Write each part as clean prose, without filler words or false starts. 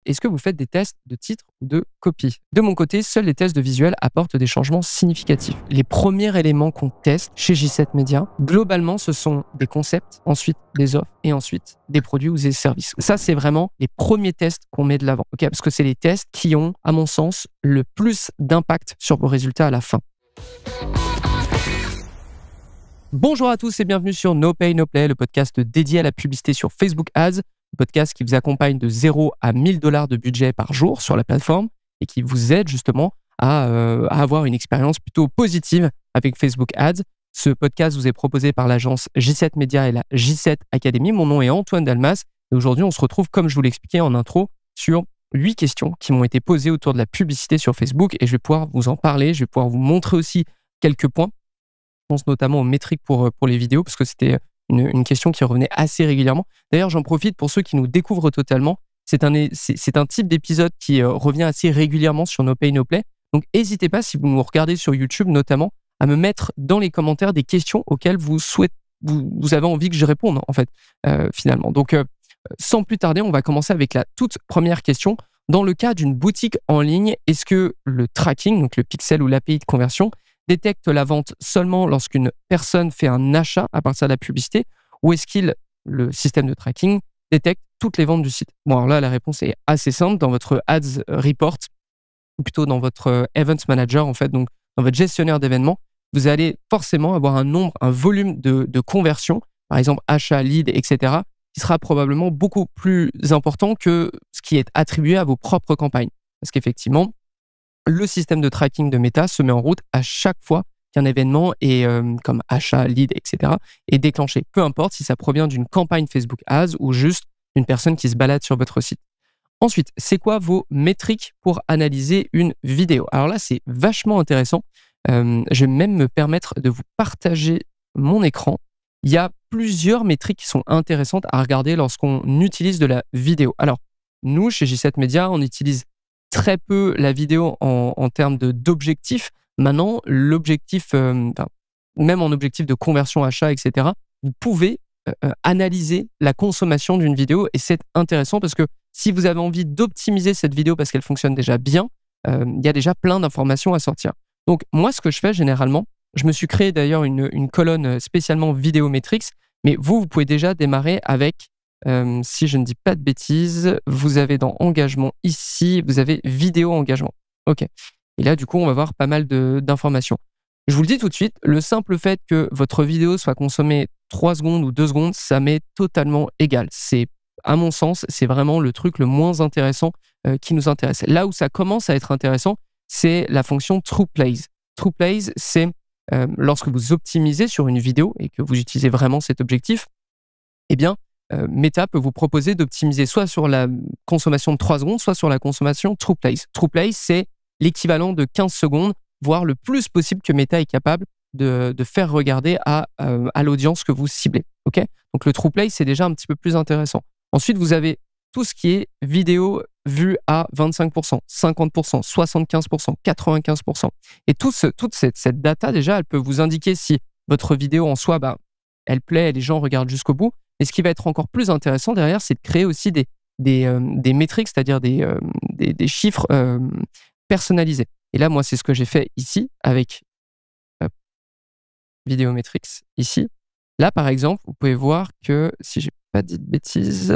est-ce que vous faites des tests de titre ou de copie? De mon côté, seuls les tests de visuel apportent des changements significatifs. Les premiers éléments qu'on teste chez J7 Media, globalement, ce sont des concepts, ensuite des offres et ensuite des produits ou des services. Ça, c'est vraiment les premiers tests qu'on met de l'avant, ok? Parce que c'est les tests qui ont, à mon sens, le plus d'impact sur vos résultats à la fin. Bonjour à tous et bienvenue sur No Pay No Play, le podcast dédié à la publicité sur Facebook Ads, le podcast qui vous accompagne de 0 à 1000 $ de budget par jour sur la plateforme et qui vous aide justement à avoir une expérience plutôt positive avec Facebook Ads. Ce podcast vous est proposé par l'agence J7 Media et la J7 Academy. Mon nom est Antoine Dalmas et aujourd'hui on se retrouve, comme je vous l'expliquais en intro, sur 8 questions qui m'ont été posées autour de la publicité sur Facebook et je vais pouvoir vous en parler, je vais pouvoir vous montrer aussi quelques points. Je pense notamment aux métriques pour les vidéos, parce que c'était une question qui revenait assez régulièrement. D'ailleurs, j'en profite pour ceux qui nous découvrent totalement. C'est un type d'épisode qui revient assez régulièrement sur No Pay No Play. Donc, n'hésitez pas, si vous nous regardez sur YouTube notamment, à me mettre dans les commentaires des questions auxquelles vous avez envie que je réponde, en fait, finalement. Donc, sans plus tarder, on va commencer avec la toute première question. Dans le cas d'une boutique en ligne, est-ce que le tracking, donc le pixel ou l'API de conversion, détecte la vente seulement lorsqu'une personne fait un achat à partir de la publicité, ou est-ce le système de tracking détecte toutes les ventes du site? Bon, alors là, la réponse est assez simple. Dans votre Ads Report, ou plutôt dans votre Event Manager, en fait, donc dans votre gestionnaire d'événements, vous allez forcément avoir un volume de conversion, par exemple achat, lead, etc., qui sera probablement beaucoup plus important que ce qui est attribué à vos propres campagnes. Parce qu'effectivement, le système de tracking de Meta se met en route à chaque fois qu'un événement est, comme achat, lead, etc., est déclenché. Peu importe si ça provient d'une campagne Facebook Ads ou juste d'une personne qui se balade sur votre site. Ensuite, c'est quoi vos métriques pour analyser une vidéo? Alors là, c'est vachement intéressant. Je vais même me permettre de vous partager mon écran. Il y a plusieurs métriques qui sont intéressantes à regarder lorsqu'on utilise de la vidéo. Alors, nous, chez J7 Media, on utilise très peu la vidéo en termes d'objectifs. Maintenant, l'objectif, même en objectif de conversion achat, etc., vous pouvez analyser la consommation d'une vidéo et c'est intéressant parce que si vous avez envie d'optimiser cette vidéo parce qu'elle fonctionne déjà bien, il y a déjà plein d'informations à sortir. Donc, moi, ce que je fais généralement, je me suis créé d'ailleurs une colonne spécialement vidéométrics, mais vous pouvez déjà démarrer avec si je ne dis pas de bêtises, vous avez dans engagement ici, vous avez vidéo engagement. OK. Et là, du coup, on va voir pas mal d'informations. Je vous le dis tout de suite, le simple fait que votre vidéo soit consommée 3 secondes ou 2 secondes, ça m'est totalement égal. C'est, à mon sens, c'est vraiment le truc le moins intéressant qui nous intéresse. Là où ça commence à être intéressant, c'est la fonction True Plays. True Plays, c'est lorsque vous optimisez sur une vidéo et que vous utilisez vraiment cet objectif, eh bien, Meta peut vous proposer d'optimiser soit sur la consommation de 3 secondes, soit sur la consommation True Plays. True Plays, c'est l'équivalent de 15 secondes, voire le plus possible que Meta est capable de faire regarder à l'audience que vous ciblez. Okay? Donc, le True Play, c'est déjà un petit peu plus intéressant. Ensuite, vous avez tout ce qui est vidéo vue à 25%, 50%, 75%, 95%. Et toute cette data, déjà, elle peut vous indiquer si votre vidéo en soi, elle plaît et les gens regardent jusqu'au bout. Et ce qui va être encore plus intéressant derrière, c'est de créer aussi des métriques, c'est-à-dire des chiffres personnalisés. Et là, moi, c'est ce que j'ai fait ici avec Vidéometrics ici. Là, par exemple, vous pouvez voir que, si j'ai pas dit de bêtises,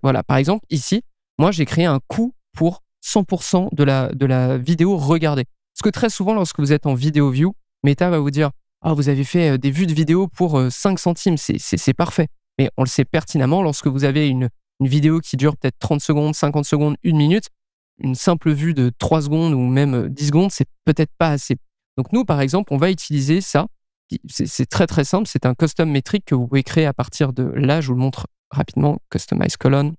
voilà, par exemple, ici, moi, j'ai créé un coût pour 100% de la vidéo regardée. Parce que très souvent, lorsque vous êtes en vidéo view, Meta va vous dire « Ah, vous avez fait des vues de vidéo pour 5 centimes, c'est parfait. » Mais on le sait pertinemment, lorsque vous avez une vidéo qui dure peut-être 30 secondes, 50 secondes, 1 minute, une simple vue de 3 secondes ou même 10 secondes, c'est peut-être pas assez. Donc nous, par exemple, on va utiliser ça. C'est très très simple, c'est un custom métrique que vous pouvez créer à partir de là, je vous le montre rapidement, Customize Column.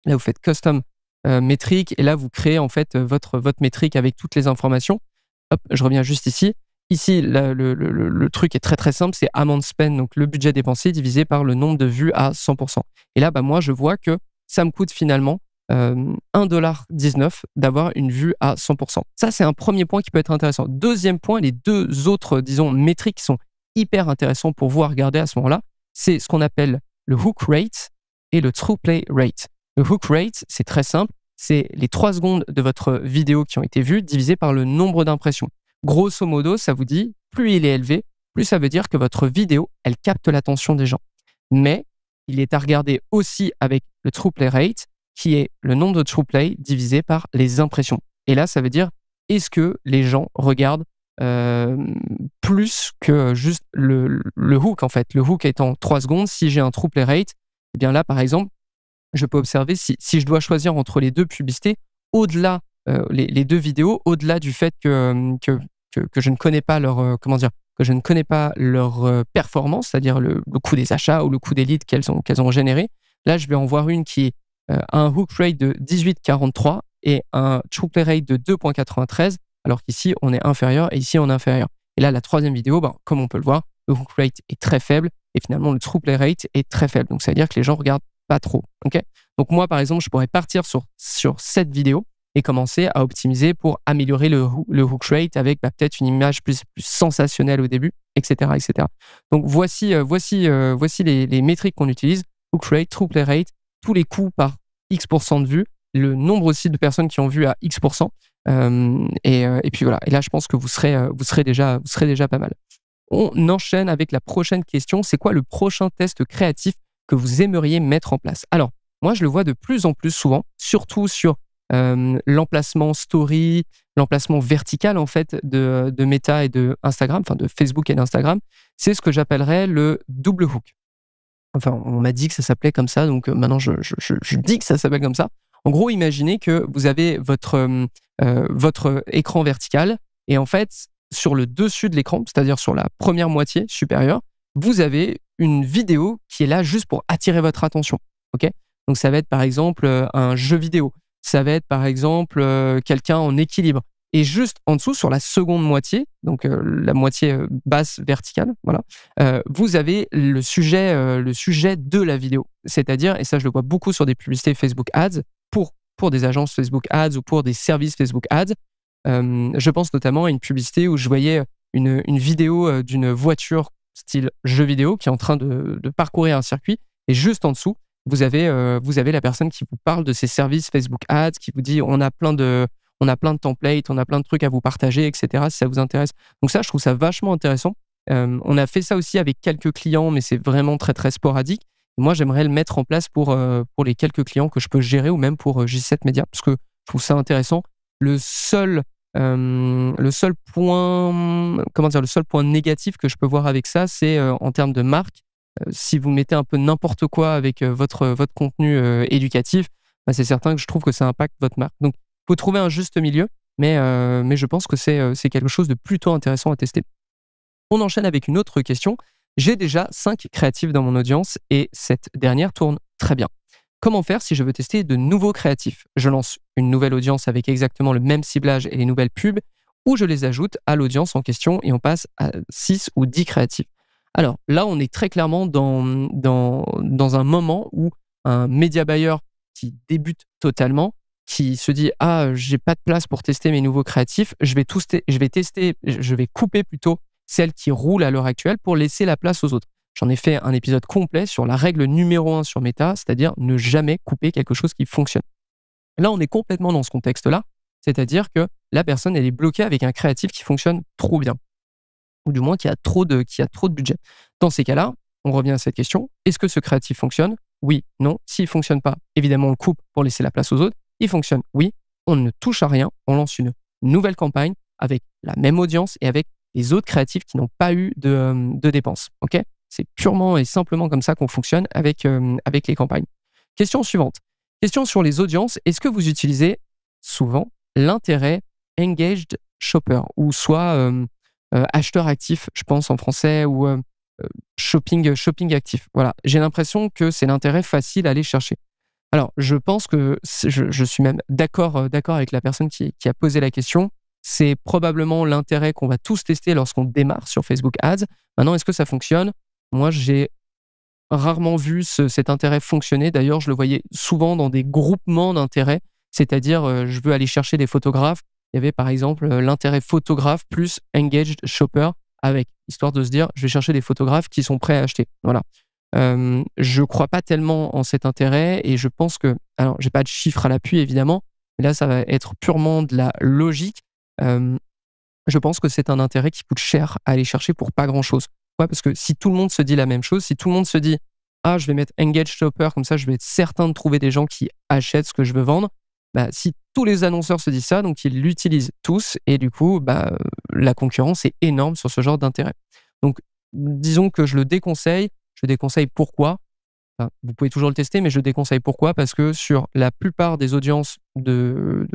Là, vous faites Custom métrique et là, vous créez en fait votre métrique avec toutes les informations. Hop, je reviens juste ici. Ici, le truc est très très simple, c'est amount spend, donc le budget dépensé divisé par le nombre de vues à 100%. Et là, moi, je vois que ça me coûte finalement 1,19$ d'avoir une vue à 100%. Ça, c'est un premier point qui peut être intéressant. Deuxième point, les deux autres, disons, métriques qui sont hyper intéressants pour vous à regarder à ce moment-là, c'est ce qu'on appelle le hook rate et le True Play Rate. Le hook rate, c'est très simple, c'est les 3 secondes de votre vidéo qui ont été vues divisé par le nombre d'impressions. Grosso modo, ça vous dit, plus il est élevé, plus ça veut dire que votre vidéo, elle capte l'attention des gens. Mais il est à regarder aussi avec le True Play Rate, qui est le nombre de True Play divisé par les impressions. Et là, ça veut dire, est-ce que les gens regardent plus que juste le hook, en fait. Le hook étant 3 secondes, si j'ai un True Play Rate, eh bien là, par exemple, je peux observer si je dois choisir entre les 2 publicités, au-delà, les 2 vidéos, au-delà du fait que je ne connais pas leur, que je ne connais pas leur performance, c'est-à-dire le coût des achats ou le coût des leads qu'elles ont générés. Là, je vais en voir une qui a un hook rate de 18,43 et un True Play Rate de 2,93, alors qu'ici, on est inférieur et ici, on est inférieur. Et là, la 3e vidéo, comme on peut le voir, le hook rate est très faible et finalement, le True Play Rate est très faible. Donc, ça veut dire que les gens regardent pas trop. Okay, donc, moi, par exemple, je pourrais partir sur cette vidéo et commencer à optimiser pour améliorer le hook rate avec peut-être une image plus sensationnelle au début, etc. etc. Donc, voici les métriques qu'on utilise. Hook rate, True Play Rate, tous les coûts par X% de vues, le nombre aussi de personnes qui ont vu à X%. Et puis voilà. Et là, je pense que vous serez déjà pas mal. On enchaîne avec la prochaine question. C'est quoi le prochain test créatif que vous aimeriez mettre en place? Alors, moi, je le vois de plus en plus souvent, surtout sur l'emplacement story, l'emplacement vertical en fait de Meta et de Instagram, enfin de Facebook et d'Instagram. C'est ce que j'appellerais le double hook. Enfin, on m'a dit que ça s'appelait comme ça, donc maintenant je dis que ça s'appelle comme ça. En gros, imaginez que vous avez votre écran vertical et en fait, sur le dessus de l'écran, c'est-à-dire sur la première moitié supérieure, vous avez une vidéo qui est là juste pour attirer votre attention. Okay, donc, ça va être par exemple un jeu vidéo. Ça va être par exemple quelqu'un en équilibre. Et juste en dessous, sur la seconde moitié, donc la moitié basse verticale, voilà, vous avez le sujet de la vidéo. C'est-à-dire, et ça je le vois beaucoup sur des publicités Facebook Ads, pour des agences Facebook Ads ou pour des services Facebook Ads. Je pense notamment à une publicité où je voyais une vidéo d'une voiture style jeu vidéo qui est en train de parcourir un circuit. Et juste en dessous, vous avez la personne qui vous parle de ses services Facebook Ads, qui vous dit on a plein de templates, on a plein de trucs à vous partager, etc. si ça vous intéresse. Donc ça, je trouve ça vachement intéressant. On a fait ça aussi avec quelques clients, mais c'est vraiment très, très sporadique. Moi, j'aimerais le mettre en place pour les quelques clients que je peux gérer ou même pour J7 Media, parce que je trouve ça intéressant. Le seul point négatif que je peux voir avec ça, c'est en termes de marque. Si vous mettez un peu n'importe quoi avec votre contenu éducatif, c'est certain que je trouve que ça impacte votre marque. Donc, il faut trouver un juste milieu, mais je pense que c'est quelque chose de plutôt intéressant à tester. On enchaîne avec une autre question. J'ai déjà 5 créatifs dans mon audience et cette dernière tourne très bien. Comment faire si je veux tester de nouveaux créatifs? Je lance une nouvelle audience avec exactement le même ciblage et les nouvelles pubs, ou je les ajoute à l'audience en question et on passe à 6 ou 10 créatifs. Alors là, on est très clairement dans un moment où un média buyer qui débute totalement, qui se dit « Ah, j'ai pas de place pour tester mes nouveaux créatifs, je vais couper plutôt celles qui roulent à l'heure actuelle pour laisser la place aux autres. » J'en ai fait un épisode complet sur la règle numéro 1 sur Meta, c'est-à-dire ne jamais couper quelque chose qui fonctionne. Là, on est complètement dans ce contexte-là, c'est-à-dire que la personne, elle est bloquée avec un créatif qui fonctionne trop bien, ou du moins qui a trop de budget. Dans ces cas-là, on revient à cette question, est-ce que ce créatif fonctionne? Oui, non. S'il ne fonctionne pas, évidemment, on le coupe pour laisser la place aux autres. Il fonctionne, oui. On ne touche à rien, on lance une nouvelle campagne avec la même audience et avec les autres créatifs qui n'ont pas eu de dépenses. Okay, c'est purement et simplement comme ça qu'on fonctionne avec les campagnes. Question suivante. Question sur les audiences. Est-ce que vous utilisez souvent l'intérêt engaged shopper ou soit acheteur actif, je pense en français, ou shopping actif. Voilà. J'ai l'impression que c'est l'intérêt facile à aller chercher. Alors, je pense que je suis même d'accord avec la personne qui a posé la question. C'est probablement l'intérêt qu'on va tous tester lorsqu'on démarre sur Facebook Ads. Maintenant, est-ce que ça fonctionne? Moi, j'ai rarement vu cet intérêt fonctionner. D'ailleurs, je le voyais souvent dans des groupements d'intérêts, c'est-à-dire je veux aller chercher des photographes. Il y avait par exemple l'intérêt photographe plus engaged shopper avec, histoire de se dire, je vais chercher des photographes qui sont prêts à acheter. Voilà. Je crois pas tellement en cet intérêt et je pense que, alors j'ai pas de chiffres à l'appui évidemment, mais là ça va être purement de la logique. Euh, je pense que c'est un intérêt qui coûte cher à aller chercher pour pas grand-chose. Ouais, parce que si tout le monde se dit la même chose, si tout le monde se dit ah, je vais mettre Engage Shopper, comme ça je vais être certain de trouver des gens qui achètent ce que je veux vendre, bah, si tous les annonceurs se disent ça, donc ils l'utilisent tous et du coup, la concurrence est énorme sur ce genre d'intérêt. Donc, disons que je le déconseille. Je déconseille pourquoi? Enfin, vous pouvez toujours le tester, mais je déconseille pourquoi? Parce que sur la plupart des audiences de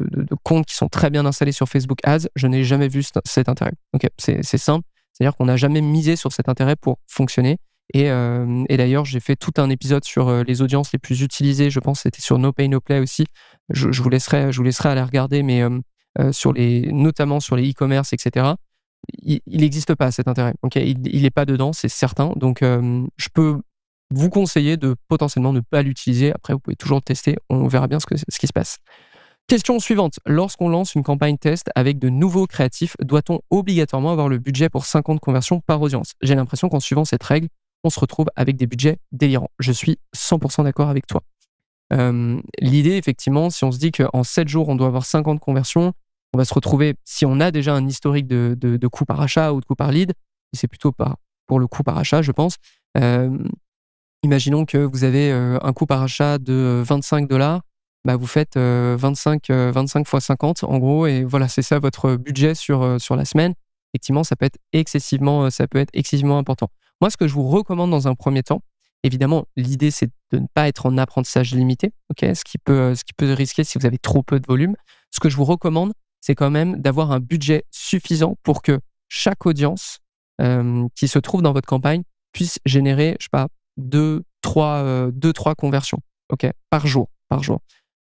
comptes qui sont très bien installés sur Facebook Ads, je n'ai jamais vu cet intérêt. Ok, c'est simple. C'est-à-dire qu'on n'a jamais misé sur cet intérêt pour fonctionner. Et d'ailleurs, j'ai fait tout un épisode sur les audiences les plus utilisées. Je pense que c'était sur No Pay No Play aussi. Je vous laisserai aller regarder, mais notamment sur les e-commerce, etc. Il n'existe pas cet intérêt. Okay, il n'est pas dedans, c'est certain. Donc, je peux vous conseiller de potentiellement ne pas l'utiliser. Après, vous pouvez toujours le tester. On verra bien ce qui se passe. Question suivante. Lorsqu'on lance une campagne test avec de nouveaux créatifs, doit-on obligatoirement avoir le budget pour 50 conversions par audience? J'ai l'impression qu'en suivant cette règle, on se retrouve avec des budgets délirants. Je suis 100% d'accord avec toi. L'idée, effectivement, si on se dit qu'en 7 jours, on doit avoir 50 conversions, on va se retrouver, si on a déjà un historique de coût par achat ou de coût par lead, et c'est plutôt pour le coût par achat, je pense. Imaginons que vous avez un coût par achat de $25, vous faites 25 fois 50 en gros, et voilà, c'est ça votre budget sur la semaine. Effectivement, ça peut être excessivement important. Moi, ce que je vous recommande dans un premier temps, évidemment, l'idée c'est de ne pas être en apprentissage limité, ok, ce qui peut risquer si vous avez trop peu de volume. Ce que je vous recommande, c'est quand même d'avoir un budget suffisant pour que chaque audience qui se trouve dans votre campagne puisse générer, je sais pas, 2-3 conversions, ok, par jour.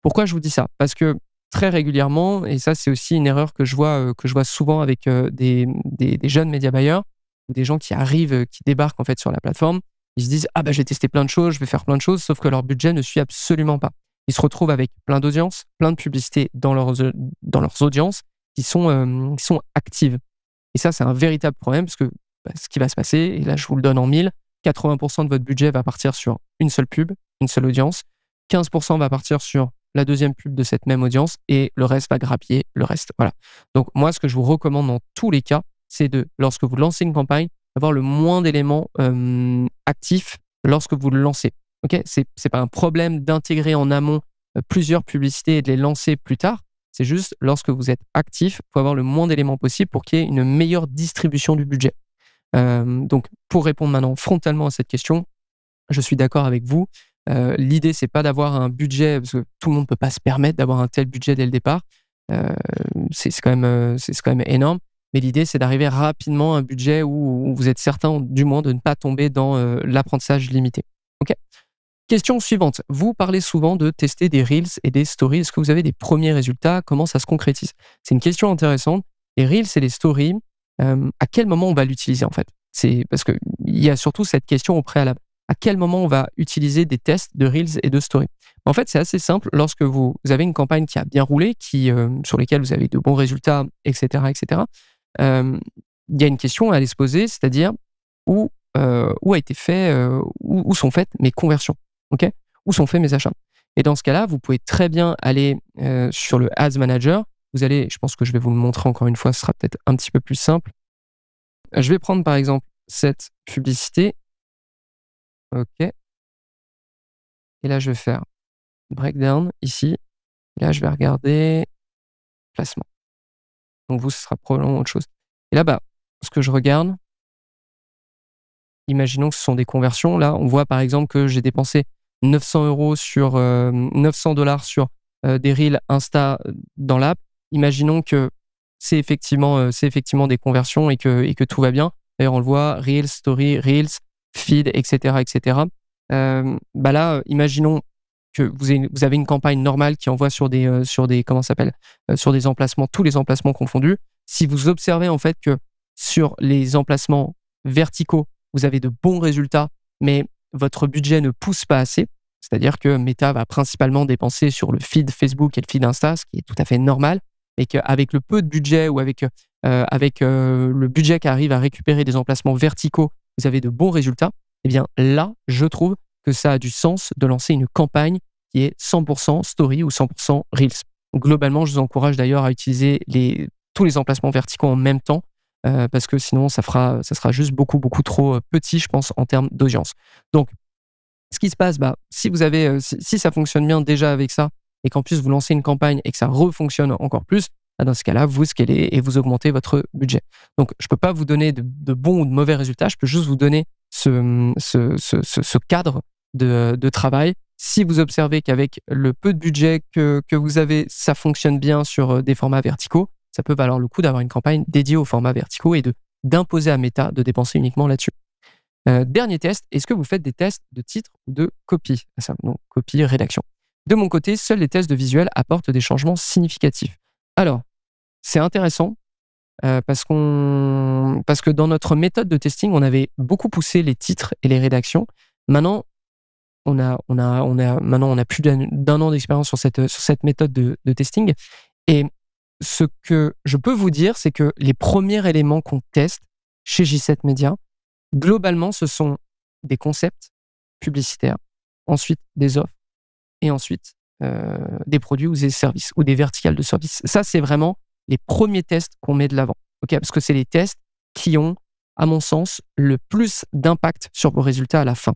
Pourquoi je vous dis ça? Parce que très régulièrement, et ça c'est aussi une erreur que je vois souvent avec des jeunes média buyers ou des gens qui arrivent, qui débarquent en fait sur la plateforme, ils se disent ah j'ai testé plein de choses, je vais faire plein de choses, sauf que leur budget ne suit absolument pas. Ils se retrouvent avec plein d'audiences, plein de publicités dans leurs audiences qui sont actives. Et ça, c'est un véritable problème parce que ce qui va se passer, et là je vous le donne en 1000, 80% de votre budget va partir sur une seule pub, une seule audience, 15% va partir sur la deuxième pub de cette même audience et le reste va grappiller le reste. Voilà. Donc moi, ce que je vous recommande dans tous les cas, c'est lorsque vous lancez une campagne, d'avoir le moins d'éléments actifs lorsque vous le lancez. Okay, c'est pas un problème d'intégrer en amont plusieurs publicités et de les lancer plus tard. C'est juste lorsque vous êtes actif, il faut avoir le moins d'éléments possible pour qu'il y ait une meilleure distribution du budget. Donc, pour répondre maintenant frontalement à cette question, je suis d'accord avec vous. L'idée, c'est pas d'avoir un budget, parce que tout le monde peut pas se permettre d'avoir un tel budget dès le départ. C'est quand même énorme. Mais l'idée, c'est d'arriver rapidement à un budget où vous êtes certain, du moins, de ne pas tomber dans l'apprentissage limité. Ok. Question suivante. Vous parlez souvent de tester des Reels et des Stories. Est-ce que vous avez des premiers résultats? Comment ça se concrétise? C'est une question intéressante. Les Reels et les Stories, à quel moment on va l'utiliser en fait? C'est parce qu'il y a surtout cette question au préalable. À quel moment on va utiliser des tests de Reels et de Stories? En fait, c'est assez simple. Lorsque vous avez une campagne qui a bien roulé, sur lesquelles vous avez de bons résultats, etc., il y a une question à aller se poser, c'est-à-dire où a été fait, où sont faites mes conversions, ok? Où sont faits mes achats? Et dans ce cas-là, vous pouvez très bien aller sur le Ads Manager. Vous allez, je pense que je vais vous le montrer encore une fois, ce sera peut-être un petit peu plus simple. Je vais prendre par exemple cette publicité. OK. Et là, je vais faire breakdown ici. Et là, je vais regarder placement. Donc vous, ce sera probablement autre chose. Et là, ce que je regarde, imaginons que ce sont des conversions. Là, on voit par exemple que j'ai dépensé 900 € sur $900 sur des Reels Insta dans l'app. Imaginons que c'est effectivement des conversions et que tout va bien. D'ailleurs, on le voit, Reels, Story, Reels, Feed, etc. Là, imaginons que vous avez une campagne normale qui envoie sur des sur des emplacements, tous les emplacements confondus. Si vous observez en fait que sur les emplacements verticaux, vous avez de bons résultats, mais votre budget ne pousse pas assez, c'est-à-dire que Meta va principalement dépenser sur le feed Facebook et le feed Insta, ce qui est tout à fait normal, et qu'avec le peu de budget ou avec le budget qui arrive à récupérer des emplacements verticaux, vous avez de bons résultats. eh bien là, je trouve que ça a du sens de lancer une campagne qui est 100% story ou 100% reels. Globalement, je vous encourage d'ailleurs à utiliser tous les emplacements verticaux en même temps parce que sinon, ça sera juste beaucoup, beaucoup trop petit, je pense, en termes d'audience. Donc, ce qui se passe, si ça fonctionne bien déjà avec ça et qu'en plus vous lancez une campagne et que ça refonctionne encore plus, dans ce cas-là, vous scalez et vous augmentez votre budget. Donc, je ne peux pas vous donner de bons ou de mauvais résultats, je peux juste vous donner ce cadre de travail. Si vous observez qu'avec le peu de budget que vous avez, ça fonctionne bien sur des formats verticaux, ça peut valoir le coup d'avoir une campagne dédiée aux formats verticaux et d'imposer à Meta de dépenser uniquement là-dessus. Dernier test, est-ce que vous faites des tests de titre ou de copie? Donc, copie, rédaction. De mon côté, seuls les tests de visuel apportent des changements significatifs. Alors, c'est intéressant parce que dans notre méthode de testing, on avait beaucoup poussé les titres et les rédactions. Maintenant, on a plus d'un an d'expérience sur cette méthode de testing. Et ce que je peux vous dire, c'est que les premiers éléments qu'on teste chez J7 Media, globalement, ce sont des concepts publicitaires, ensuite des offres et ensuite des produits ou des services ou des verticales de services. Ça, c'est vraiment les premiers tests qu'on met de l'avant. Okay, parce que c'est les tests qui ont, à mon sens, le plus d'impact sur vos résultats à la fin.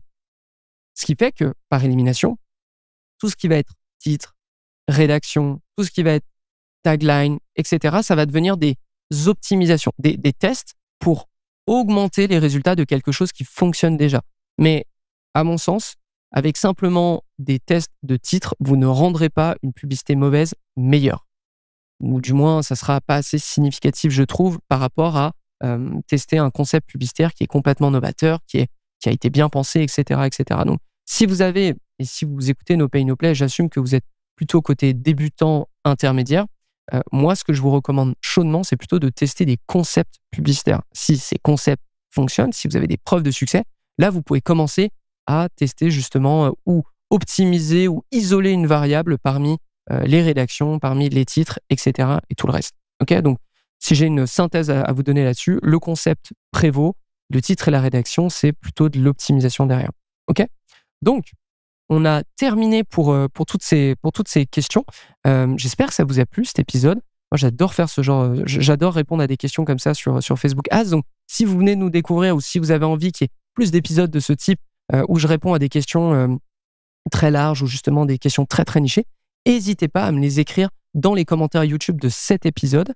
Ce qui fait que, par élimination, tout ce qui va être titre, rédaction, tout ce qui va être tagline, etc., ça va devenir des optimisations, des tests pour augmenter les résultats de quelque chose qui fonctionne déjà. Mais à mon sens, avec simplement des tests de titres, vous ne rendrez pas une publicité mauvaise meilleure. Ou du moins, ça ne sera pas assez significatif, je trouve, par rapport à tester un concept publicitaire qui est complètement novateur, qui a été bien pensé, etc., etc. Donc, si vous écoutez No Pay No Play, j'assume que vous êtes plutôt côté débutant intermédiaire. Moi, ce que je vous recommande chaudement, c'est plutôt de tester des concepts publicitaires. Si ces concepts fonctionnent, si vous avez des preuves de succès, là, vous pouvez commencer à tester justement ou optimiser ou isoler une variable parmi les rédactions, parmi les titres, etc. et tout le reste. Okay, donc, si j'ai une synthèse à vous donner là-dessus, le concept prévaut, le titre et la rédaction, c'est plutôt de l'optimisation derrière. Ok. Donc, on a terminé pour toutes ces questions. J'espère que ça vous a plu, cet épisode. Moi, j'adore faire j'adore répondre à des questions comme ça sur Facebook Ads. Donc, si vous venez de nous découvrir ou si vous avez envie qu'il y ait plus d'épisodes de ce type où je réponds à des questions très larges ou justement des questions très, très nichées, n'hésitez pas à me les écrire dans les commentaires YouTube de cet épisode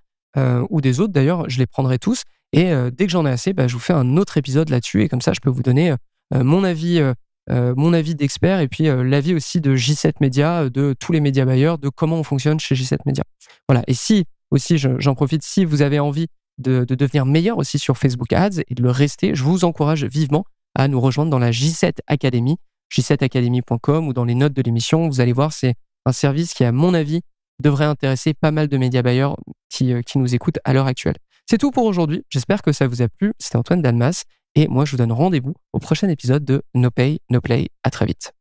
ou des autres. D'ailleurs, je les prendrai tous. Et dès que j'en ai assez, je vous fais un autre épisode là-dessus. Et comme ça, je peux vous donner mon avis d'expert et puis l'avis aussi de J7 Media, de tous les médias buyers, de comment on fonctionne chez J7 Media. Voilà. Et si aussi, j'en profite, si vous avez envie de devenir meilleur aussi sur Facebook Ads et de le rester, je vous encourage vivement à nous rejoindre dans la J7 Academy, j7academy.com, ou dans les notes de l'émission. Vous allez voir, c'est un service qui, à mon avis, devrait intéresser pas mal de médias buyers qui nous écoutent à l'heure actuelle. C'est tout pour aujourd'hui. J'espère que ça vous a plu. C'était Antoine Dalmas. Et moi, je vous donne rendez-vous au prochain épisode de No Pay, No Play. À très vite.